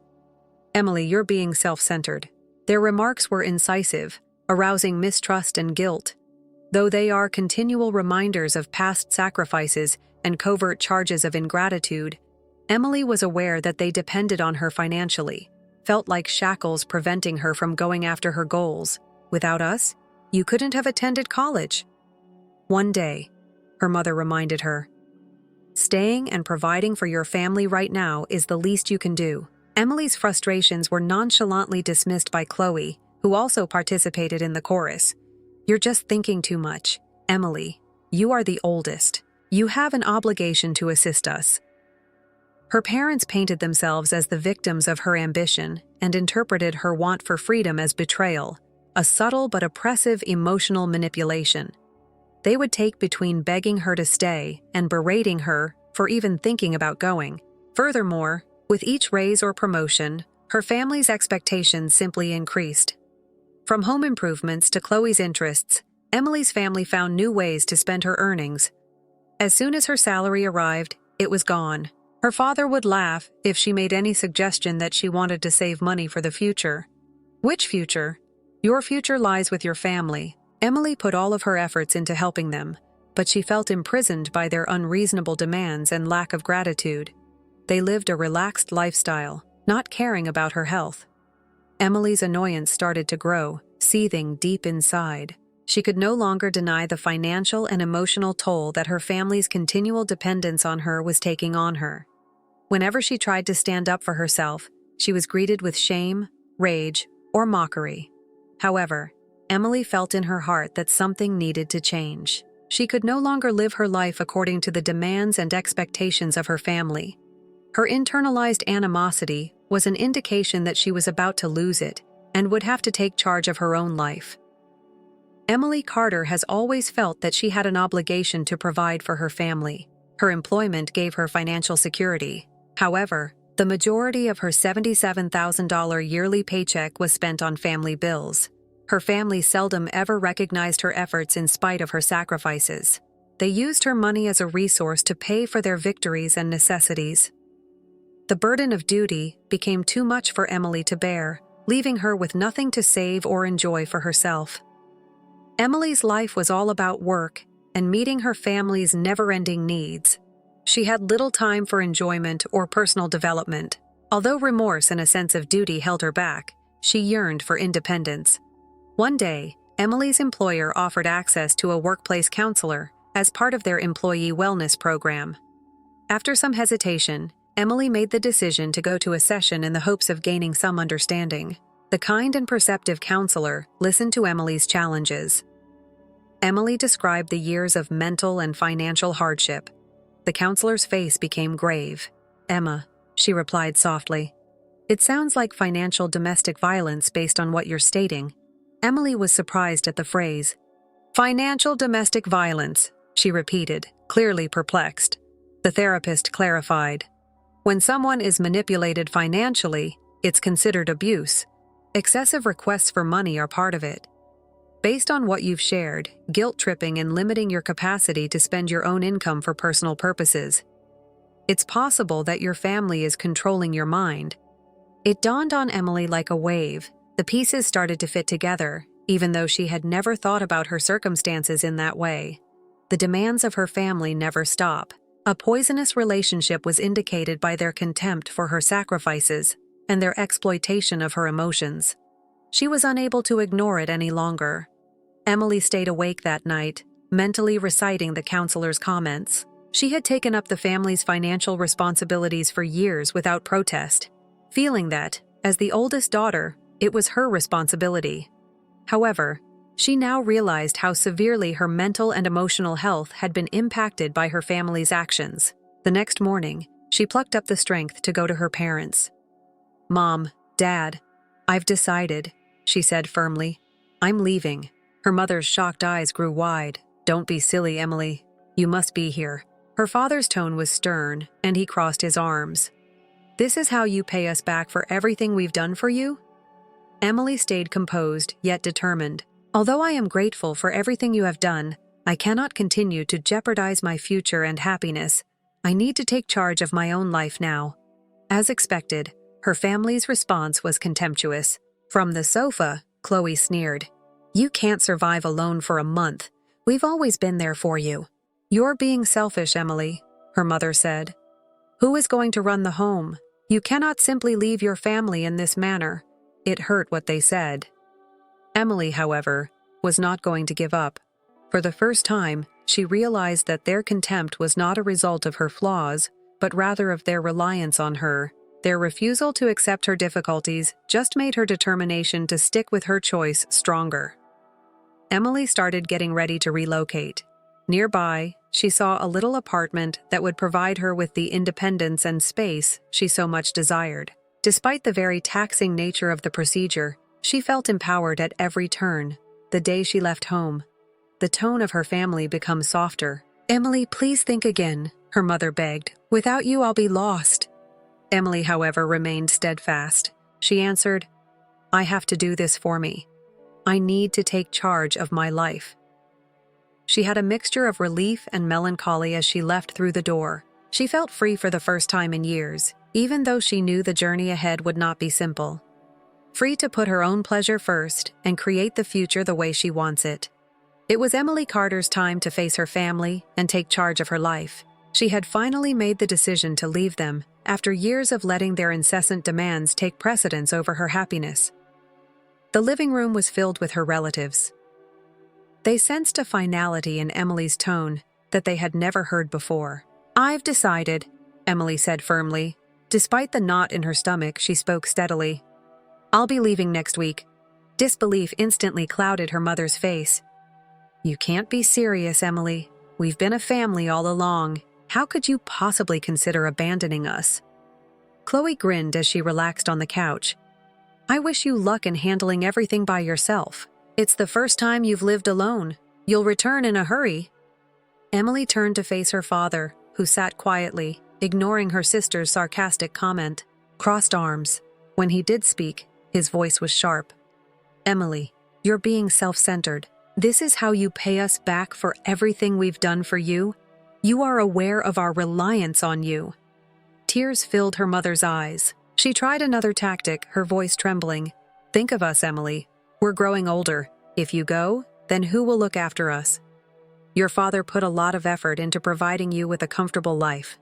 "Emily, you're being self-centered." Their remarks were incisive, arousing mistrust and guilt. Though they are continual reminders of past sacrifices and covert charges of ingratitude, Emily was aware that they depended on her financially, felt like shackles preventing her from going after her goals. "Without us, you couldn't have attended college." "One day," her mother reminded her. "Staying and providing for your family right now is the least you can do." Emily's frustrations were nonchalantly dismissed by Chloe, who also participated in the chorus. "You're just thinking too much. Emily, you are the oldest. You have an obligation to assist us." Her parents painted themselves as the victims of her ambition and interpreted her want for freedom as betrayal, a subtle but oppressive emotional manipulation. They would take between begging her to stay and berating her for even thinking about going. Furthermore, with each raise or promotion, her family's expectations simply increased. From home improvements to Chloe's interests, Emily's family found new ways to spend her earnings. As soon as her salary arrived, it was gone. Her father would laugh if she made any suggestion that she wanted to save money for the future. Which future? Your future lies with your family. Emily put all of her efforts into helping them, but she felt imprisoned by their unreasonable demands and lack of gratitude. They lived a relaxed lifestyle, not caring about her health. Emily's annoyance started to grow, seething deep inside. She could no longer deny the financial and emotional toll that her family's continual dependence on her was taking on her. Whenever she tried to stand up for herself, she was greeted with shame, rage, or mockery. However, Emily felt in her heart that something needed to change. She could no longer live her life according to the demands and expectations of her family. Her internalized animosity was an indication that she was about to lose it and would have to take charge of her own life. Emily Carter has always felt that she had an obligation to provide for her family. Her employment gave her financial security. However, the majority of her $77,000 yearly paycheck was spent on family bills. Her family seldom ever recognized her efforts in spite of her sacrifices. They used her money as a resource to pay for their victories and necessities. The burden of duty became too much for Emily to bear, leaving her with nothing to save or enjoy for herself. Emily's life was all about work and meeting her family's never-ending needs. She had little time for enjoyment or personal development. Although remorse and a sense of duty held her back, she yearned for independence. One day, Emily's employer offered access to a workplace counselor as part of their employee wellness program. After some hesitation, Emily made the decision to go to a session in the hopes of gaining some understanding. The kind and perceptive counselor listened to Emily's challenges. Emily described the years of mental and financial hardship. The counselor's face became grave. "Emma," she replied softly, "it sounds like financial domestic violence based on what you're stating." Emily was surprised at the phrase. "Financial domestic violence," she repeated, clearly perplexed. The therapist clarified. "When someone is manipulated financially, it's considered abuse. Excessive requests for money are part of it. Based on what you've shared, guilt-tripping and limiting your capacity to spend your own income for personal purposes. It's possible that your family is controlling your mind." It dawned on Emily like a wave. The pieces started to fit together, even though she had never thought about her circumstances in that way. The demands of her family never stop. A poisonous relationship was indicated by their contempt for her sacrifices and their exploitation of her emotions. She was unable to ignore it any longer. Emily stayed awake that night, mentally reciting the counselor's comments. She had taken up the family's financial responsibilities for years without protest, feeling that, as the oldest daughter, it was her responsibility. However, she now realized how severely her mental and emotional health had been impacted by her family's actions. The next morning, she plucked up the strength to go to her parents. "Mom, Dad, I've decided," she said firmly. "I'm leaving." Her mother's shocked eyes grew wide. "Don't be silly, Emily. You must be here." Her father's tone was stern, and he crossed his arms. "This is how you pay us back for everything we've done for you?" Emily stayed composed, yet determined. "Although I am grateful for everything you have done, I cannot continue to jeopardize my future and happiness. I need to take charge of my own life now." As expected, her family's response was contemptuous. From the sofa, Chloe sneered. "You can't survive alone for a month. We've always been there for you." "You're being selfish, Emily," her mother said. "Who is going to run the home? You cannot simply leave your family in this manner." It hurt what they said. Emily, however, was not going to give up. For the first time, she realized that their contempt was not a result of her flaws, but rather of their reliance on her. Their refusal to accept her difficulties just made her determination to stick with her choice stronger. Emily started getting ready to relocate. Nearby, she saw a little apartment that would provide her with the independence and space she so much desired. Despite the very taxing nature of the procedure, she felt empowered at every turn. The day she left home, the tone of her family became softer. "Emily, please think again," her mother begged. "Without you, I'll be lost." Emily, however, remained steadfast. She answered, "I have to do this for me. I need to take charge of my life." She had a mixture of relief and melancholy as she left through the door. She felt free for the first time in years, even though she knew the journey ahead would not be simple. Free to put her own pleasure first and create the future the way she wants it. It was Emily Carter's time to face her family and take charge of her life. She had finally made the decision to leave them after years of letting their incessant demands take precedence over her happiness. The living room was filled with her relatives. They sensed a finality in Emily's tone that they had never heard before. "I've decided," Emily said firmly. Despite the knot in her stomach, she spoke steadily. "I'll be leaving next week." Disbelief instantly clouded her mother's face. "You can't be serious, Emily. We've been a family all along. How could you possibly consider abandoning us?" Chloe grinned as she relaxed on the couch. "I wish you luck in handling everything by yourself. It's the first time you've lived alone. You'll return in a hurry." Emily turned to face her father, who sat quietly, ignoring her sister's sarcastic comment. Crossed arms. When he did speak, his voice was sharp. "Emily, you're being self-centered. This is how you pay us back for everything we've done for you? You are aware of our reliance on you." Tears filled her mother's eyes. She tried another tactic, her voice trembling. "Think of us, Emily. We're growing older. If you go, then who will look after us? Your father put a lot of effort into providing you with a comfortable life."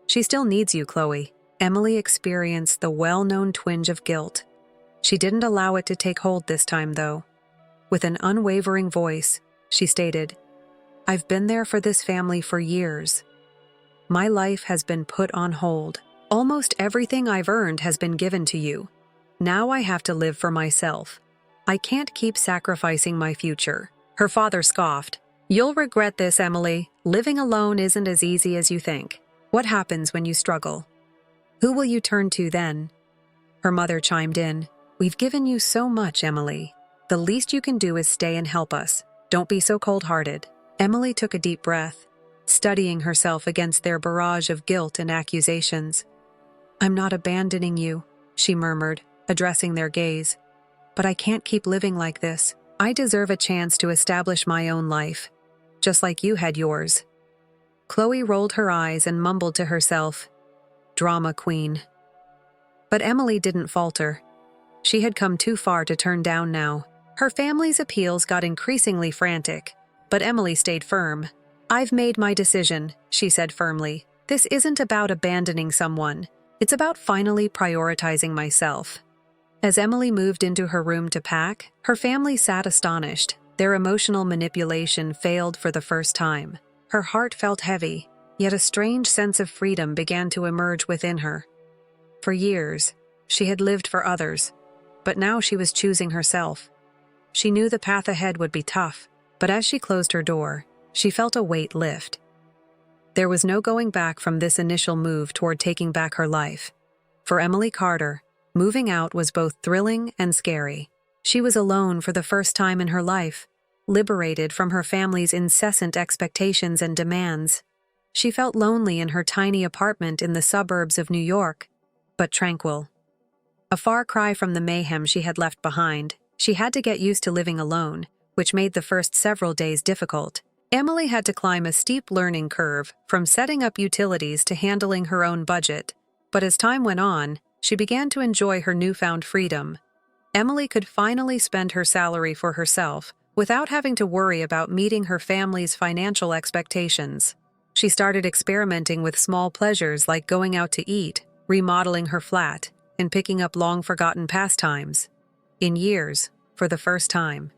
"She still needs you, Chloe." Emily experienced the well-known twinge of guilt. She didn't allow it to take hold this time, though. With an unwavering voice, she stated, "I've been there for this family for years. My life has been put on hold. Almost everything I've earned has been given to you. Now I have to live for myself. I can't keep sacrificing my future." Her father scoffed. "You'll regret this, Emily. Living alone isn't as easy as you think. What happens when you struggle? Who will you turn to then?" Her mother chimed in. "We've given you so much, Emily. The least you can do is stay and help us. Don't be so cold-hearted." Emily took a deep breath, studying herself against their barrage of guilt and accusations. "I'm not abandoning you," she murmured, addressing their gaze. "But I can't keep living like this. I deserve a chance to establish my own life, just like you had yours." Chloe rolled her eyes and mumbled to herself, "Drama queen." But Emily didn't falter. She had come too far to turn down now. Her family's appeals got increasingly frantic, but Emily stayed firm. "I've made my decision," she said firmly. "This isn't about abandoning someone. It's about finally prioritizing myself." As Emily moved into her room to pack, her family sat astonished. Their emotional manipulation failed for the first time. Her heart felt heavy, yet a strange sense of freedom began to emerge within her. For years, she had lived for others, but now she was choosing herself. She knew the path ahead would be tough, but as she closed her door, she felt a weight lift. There was no going back from this initial move toward taking back her life. For Emily Carter, moving out was both thrilling and scary. She was alone for the first time in her life, liberated from her family's incessant expectations and demands. She felt lonely in her tiny apartment in the suburbs of New York, but tranquil. A far cry from the mayhem she had left behind, she had to get used to living alone, which made the first several days difficult. Emily had to climb a steep learning curve from setting up utilities to handling her own budget, but as time went on, she began to enjoy her newfound freedom. Emily could finally spend her salary for herself without having to worry about meeting her family's financial expectations. She started experimenting with small pleasures like going out to eat, remodeling her flat, and picking up long-forgotten pastimes. In years, for the first time,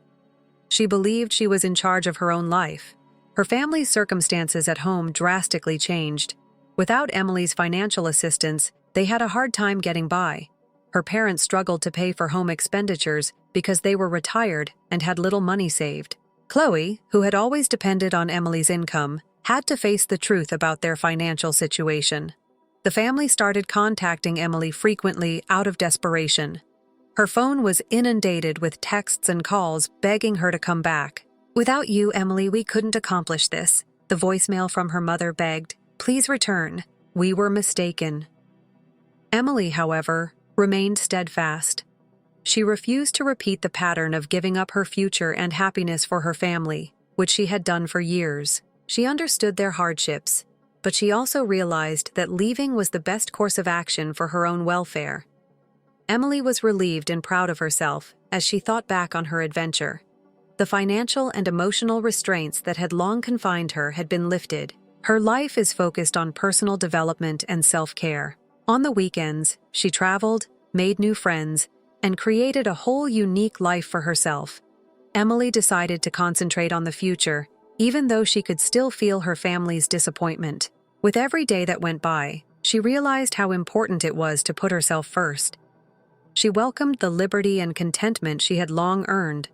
she believed she was in charge of her own life. Her family's circumstances at home drastically changed. Without Emily's financial assistance, they had a hard time getting by. Her parents struggled to pay for home expenditures because they were retired and had little money saved. Chloe, who had always depended on Emily's income, had to face the truth about their financial situation. The family started contacting Emily frequently out of desperation. Her phone was inundated with texts and calls begging her to come back. "Without you, Emily, we couldn't accomplish this," the voicemail from her mother begged. "Please return. We were mistaken." Emily, however, remained steadfast. She refused to repeat the pattern of giving up her future and happiness for her family, which she had done for years. She understood their hardships, but she also realized that leaving was the best course of action for her own welfare. Emily was relieved and proud of herself as she thought back on her adventure. The financial and emotional restraints that had long confined her had been lifted. Her life is focused on personal development and self-care. On the weekends, she traveled, made new friends, and created a whole unique life for herself. Emily decided to concentrate on the future, even though she could still feel her family's disappointment. With every day that went by, she realized how important it was to put herself first. She welcomed the liberty and contentment she had long earned,